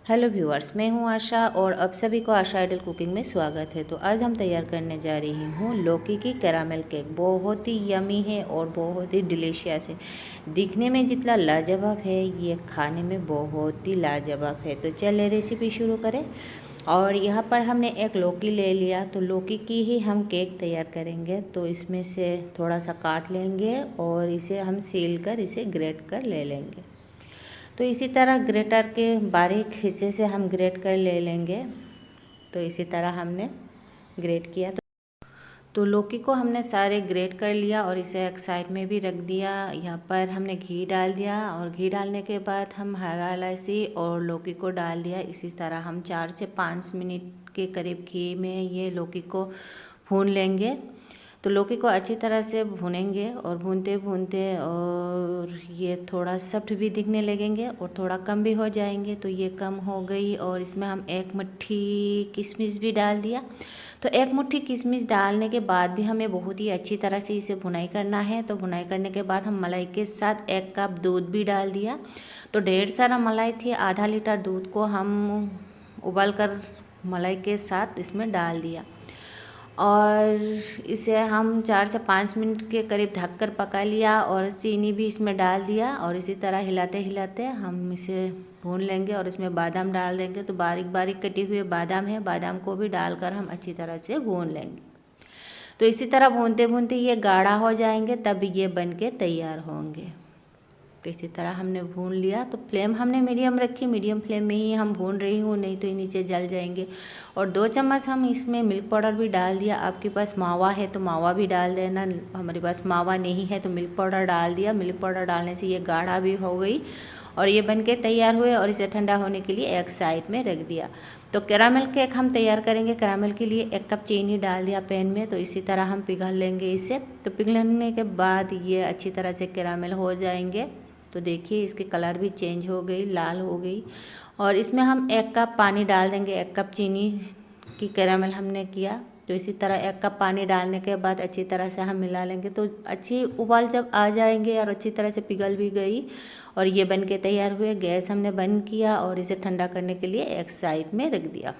Hello viewers, मैं हूं आशा और अब सभी को आशा आइडल कुकिंग में स्वागत है। तो आज हम तैयार करने जा रही हूं लौकी की कैरामल केक। बहुत ही यमी है और बहुत ही डिलीशियस है। दिखने में जितना लाजवाब है, ये खाने में बहुत ही लाजवाब है। तो चलिए रेसिपी शुरू करें। और यहाँ पर हमने एक लौकी ले लिया, तो लौकी की ही हम केक तैयार करेंगे। तो इसमें से थोड़ा सा काट लेंगे और इसे हम सील कर इसे ग्रेट कर ले लेंगे। तो इसी तरह ग्रेटर के बारीक हिस्से से हम ग्रेट कर ले लेंगे। तो इसी तरह हमने ग्रेट किया। तो लौकी को हमने सारे ग्रेट कर लिया और इसे एक साइड में भी रख दिया। यहाँ पर हमने घी डाल दिया और घी डालने के बाद हम हरा इलायची और लौकी को डाल दिया। इसी तरह हम 4 से 5 मिनट के करीब घी में ये लौकी को भून लेंगे। तो लौकी को अच्छी तरह से भूनेंगे और भूनते भूनते और ये थोड़ा सॉफ्ट भी दिखने लगेंगे और थोड़ा कम भी हो जाएंगे। तो ये कम हो गई और इसमें हम 1 मुट्ठी किशमिश भी डाल दिया। तो 1 मुट्ठी किशमिश डालने के बाद भी हमें बहुत ही अच्छी तरह से इसे भुनाई करना है। तो भुनाई करने के बाद हम मलाई के साथ 1 कप दूध भी डाल दिया। तो ढेर सारा मलाई थी, आधा लीटर दूध को हम उबाल कर मलाई के साथ इसमें डाल दिया और इसे हम 4 से 5 मिनट के करीब ढककर पका लिया और चीनी भी इसमें डाल दिया और इसी तरह हिलाते हिलाते हम इसे भून लेंगे और इसमें बादाम डाल देंगे। तो बारीक बारीक कटी हुई बादाम है, बादाम को भी डालकर हम अच्छी तरह से भून लेंगे। तो इसी तरह भूनते भूनते ये गाढ़ा हो जाएंगे, तब ये बन के तैयार होंगे। तो इसी तरह हमने भून लिया। तो फ्लेम हमने मीडियम रखी, मीडियम फ्लेम में ही हम भून रही हूँ, नहीं तो ये नीचे जल जाएंगे। और 2 चम्मच हम इसमें मिल्क पाउडर भी डाल दिया। आपके पास मावा है तो मावा भी डाल देना, हमारे पास मावा नहीं है तो मिल्क पाउडर डाल दिया। मिल्क पाउडर डालने से ये गाढ़ा भी हो गई और ये बनके तैयार हुए और इसे ठंडा होने के लिए एक साइड में रख दिया। तो कैरामल केक हम तैयार करेंगे। कैरामल के लिए 1 कप चीनी डाल दिया पैन में। तो इसी तरह हम पिघल लेंगे इसे। तो पिघलने के बाद ये अच्छी तरह से कैरामल हो जाएंगे। तो देखिए इसके कलर भी चेंज हो गई, लाल हो गई। और इसमें हम 1 कप पानी डाल देंगे। 1 कप चीनी की कैरामल हमने किया। तो इसी तरह 1 कप पानी डालने के बाद अच्छी तरह से हम मिला लेंगे। तो अच्छी उबाल जब आ जाएंगे और अच्छी तरह से पिघल भी गई और ये बन के तैयार हुए। गैस हमने बंद किया और इसे ठंडा करने के लिए एक साइड में रख दिया।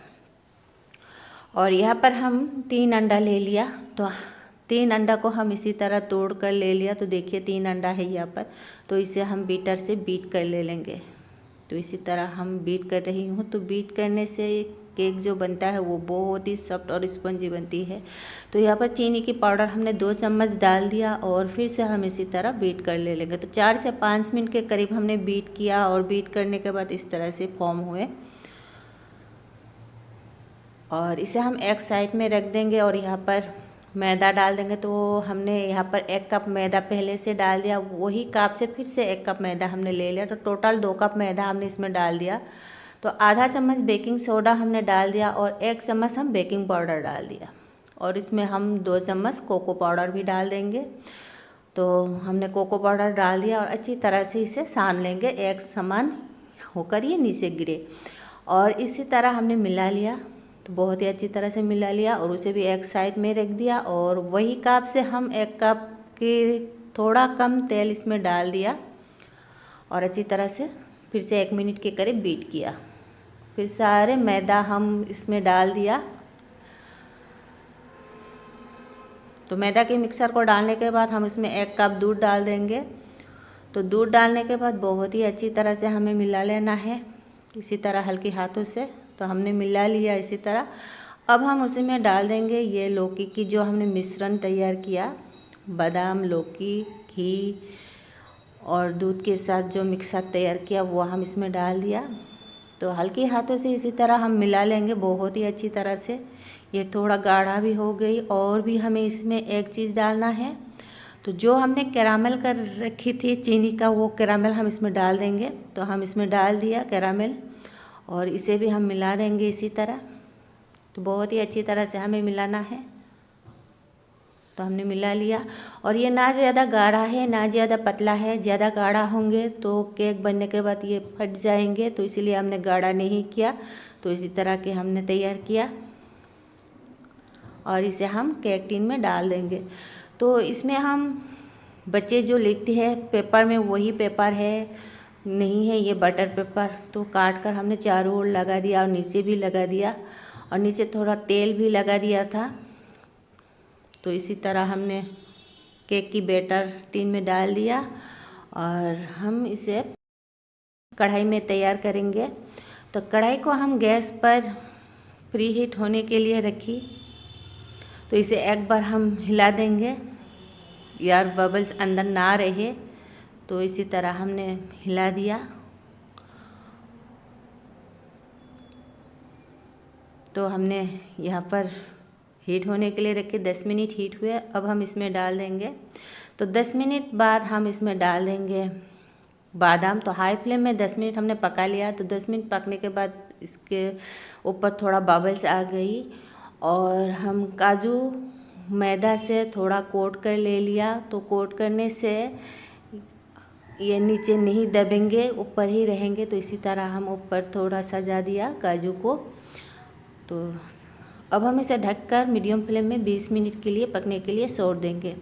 और यहाँ पर हम 3 अंडा ले लिया। तो 3 अंडा को हम इसी तरह तोड़ कर ले लिया। तो देखिए 3 अंडा है यहाँ पर। तो इसे हम बीटर से बीट कर ले लेंगे। तो इसी तरह हम बीट कर रही हूँ। तो बीट करने से केक जो बनता है वो बहुत ही सॉफ्ट और स्पंजी बनती है। तो यहाँ पर चीनी की पाउडर हमने 2 चम्मच डाल दिया और फिर से हम इसी तरह बीट कर ले लेंगे। तो 4 से 5 मिनट के करीब हमने बीट किया और बीट करने के बाद इस तरह से फॉर्म हुए और इसे हम एक साइड में रख देंगे। और यहाँ पर मैदा डाल देंगे। तो हमने यहाँ पर 1 कप मैदा पहले से डाल दिया, वही कप से फिर से 1 कप मैदा हमने ले लिया। तो टोटल 2 कप मैदा हमने इसमें डाल दिया। तो आधा चम्मच बेकिंग सोडा हमने डाल दिया और 1 चम्मच हम बेकिंग पाउडर डाल दिया और इसमें हम 2 चम्मच कोको पाउडर भी डाल देंगे। तो हमने कोको पाउडर डाल दिया और अच्छी तरह से इसे सान लेंगे, एक समान होकर ये नीचे गिरे। और इसी तरह हमने मिला लिया। तो बहुत ही अच्छी तरह से मिला लिया और उसे भी एक साइड में रख दिया। और वही कप से हम 1 कप के थोड़ा कम तेल इसमें डाल दिया और अच्छी तरह से फिर से 1 मिनट के करीब बीट किया। फिर सारे मैदा हम इसमें डाल दिया। तो मैदा के मिक्सर को डालने के बाद हम इसमें 1 कप दूध डाल देंगे। तो दूध डालने के बाद बहुत ही अच्छी तरह से हमें मिला लेना है, इसी तरह हल्के हाथों से। तो हमने मिला लिया इसी तरह। अब हम उसी में डाल देंगे ये लौकी की जो हमने मिश्रण तैयार किया, बादाम, लौकी, घी और दूध के साथ जो मिक्सर तैयार किया वो हम इसमें डाल दिया। तो हल्के हाथों से इसी तरह हम मिला लेंगे बहुत ही अच्छी तरह से। ये थोड़ा गाढ़ा भी हो गई और भी हमें इसमें एक चीज़ डालना है। तो जो हमने कैरामल कर रखी थी चीनी का, वो कैरामल हम इसमें डाल देंगे। तो हम इसमें डाल दिया कैरामल और इसे भी हम मिला देंगे इसी तरह। तो बहुत ही अच्छी तरह से हमें मिलाना है। तो हमने मिला लिया और ये ना ज़्यादा गाढ़ा है ना ज़्यादा पतला है। ज़्यादा गाढ़ा होंगे तो केक बनने के बाद ये फट जाएंगे, तो इसीलिए हमने गाढ़ा नहीं किया। तो इसी तरह के हमने तैयार किया और इसे हम केक टिन में डाल देंगे। तो इसमें हम बच्चे जो लिखते हैं पेपर में, वही पेपर है। नहीं है ये बटर पेपर, तो काट कर हमने चारों ओर लगा दिया और नीचे भी लगा दिया और नीचे थोड़ा तेल भी लगा दिया था। तो इसी तरह हमने केक की बैटर टिन में डाल दिया और हम इसे कढ़ाई में तैयार करेंगे। तो कढ़ाई को हम गैस पर प्री हीट होने के लिए रखी। तो इसे एक बार हम हिला देंगे यार बबल्स अंदर ना रहे। तो इसी तरह हमने हिला दिया। तो हमने यहाँ पर हीट होने के लिए रखे, 10 मिनट हीट हुए। अब हम इसमें डाल देंगे। तो 10 मिनट बाद हम इसमें डाल देंगे बादाम। तो हाई फ्लेम में 10 मिनट हमने पका लिया। तो 10 मिनट पकने के बाद इसके ऊपर थोड़ा बबल्स आ गई और हम काजू मैदा से थोड़ा कोट कर ले लिया। तो कोट करने से ये नीचे नहीं दबेंगे, ऊपर ही रहेंगे। तो इसी तरह हम ऊपर थोड़ा सजा दिया काजू को। तो अब हम इसे ढककर मीडियम फ्लेम में 20 मिनट के लिए पकने के लिए छोड़ देंगे।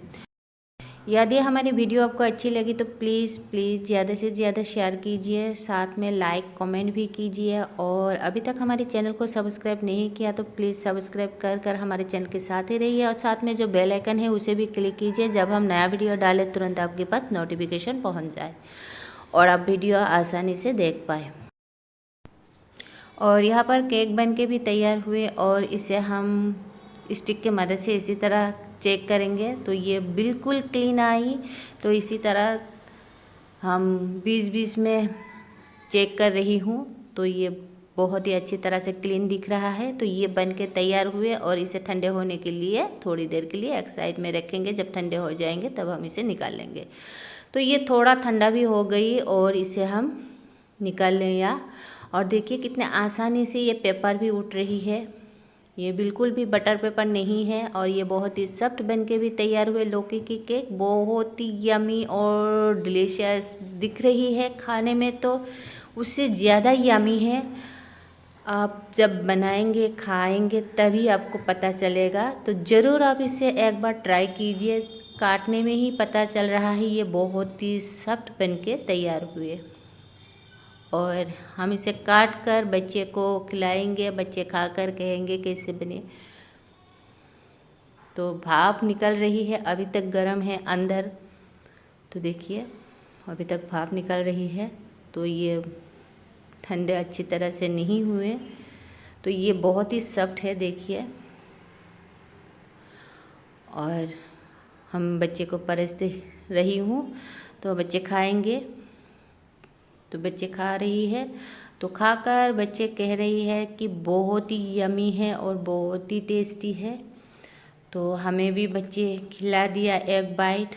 यदि हमारी वीडियो आपको अच्छी लगी तो प्लीज़ ज़्यादा से ज़्यादा शेयर कीजिए, साथ में लाइक कमेंट भी कीजिए। और अभी तक हमारे चैनल को सब्सक्राइब नहीं किया तो प्लीज़ सब्सक्राइब कर हमारे चैनल के साथ ही रहिए और साथ में जो बेल आइकन है उसे भी क्लिक कीजिए। जब हम नया वीडियो डालें तुरंत आपके पास नोटिफिकेशन पहुँच जाए और आप वीडियो आसानी से देख पाए। और यहाँ पर केक बन के भी तैयार हुए और इसे हम स्टिक की मदद से इसी तरह चेक करेंगे। तो ये बिल्कुल क्लीन आई। तो इसी तरह हम बीच में चेक कर रही हूँ। तो ये बहुत ही अच्छी तरह से क्लीन दिख रहा है। तो ये बन के तैयार हुए और इसे ठंडे होने के लिए थोड़ी देर के लिए एक साइड में रखेंगे। जब ठंडे हो जाएंगे तब हम इसे निकाल लेंगे। तो ये थोड़ा ठंडा भी हो गई और इसे हम निकाल लें या। और देखिए कितने आसानी से ये पेपर भी उठ रही है। ये बिल्कुल भी बटर पेपर नहीं है और ये बहुत ही सॉफ्ट बन के भी तैयार हुए लौकी की केक बहुत ही यमी और डिलीशियस दिख रही है। खाने में तो उससे ज़्यादा यमी है। आप जब बनाएंगे खाएंगे तभी आपको पता चलेगा। तो ज़रूर आप इसे एक बार ट्राई कीजिए। काटने में ही पता चल रहा है ये बहुत ही सॉफ्ट बन के तैयार हुए। और हम इसे काट कर बच्चे को खिलाएंगे, बच्चे खाकर कहेंगे कैसे बने। तो भाप निकल रही है, अभी तक गर्म है अंदर। तो देखिए अभी तक भाप निकल रही है। तो ये ठंडे अच्छी तरह से नहीं हुए। तो ये बहुत ही सॉफ्ट है देखिए। और हम बच्चे को परसते रही हूँ तो बच्चे खाएंगे। तो बच्चे खा रही है। तो खाकर बच्चे कह रही है कि बहुत ही यमी है और बहुत ही टेस्टी है। तो हमें भी बच्चे खिला दिया एक बाइट।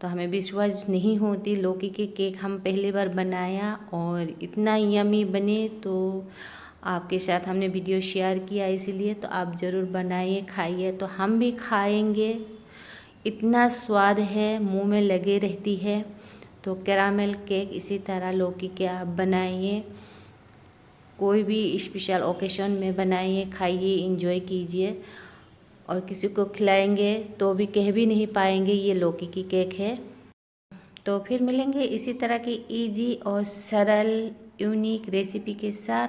तो हमें विश्वास नहीं होती, लौकी के केक हम पहली बार बनाया और इतना यमी बने। तो आपके साथ हमने वीडियो शेयर किया इसलिए। तो आप ज़रूर बनाइए, खाइए। तो हम भी खाएंगे। इतना स्वाद है, मुंह में लगे रहती है। तो कैरामेल केक इसी तरह लौकी के आप बनाइए, कोई भी स्पेशल ओकेशन में बनाइए, खाइए, इंजॉय कीजिए। और किसी को खिलाएंगे तो भी कह भी नहीं पाएंगे ये लौकी की केक है। तो फिर मिलेंगे इसी तरह की इजी और सरल यूनिक रेसिपी के साथ।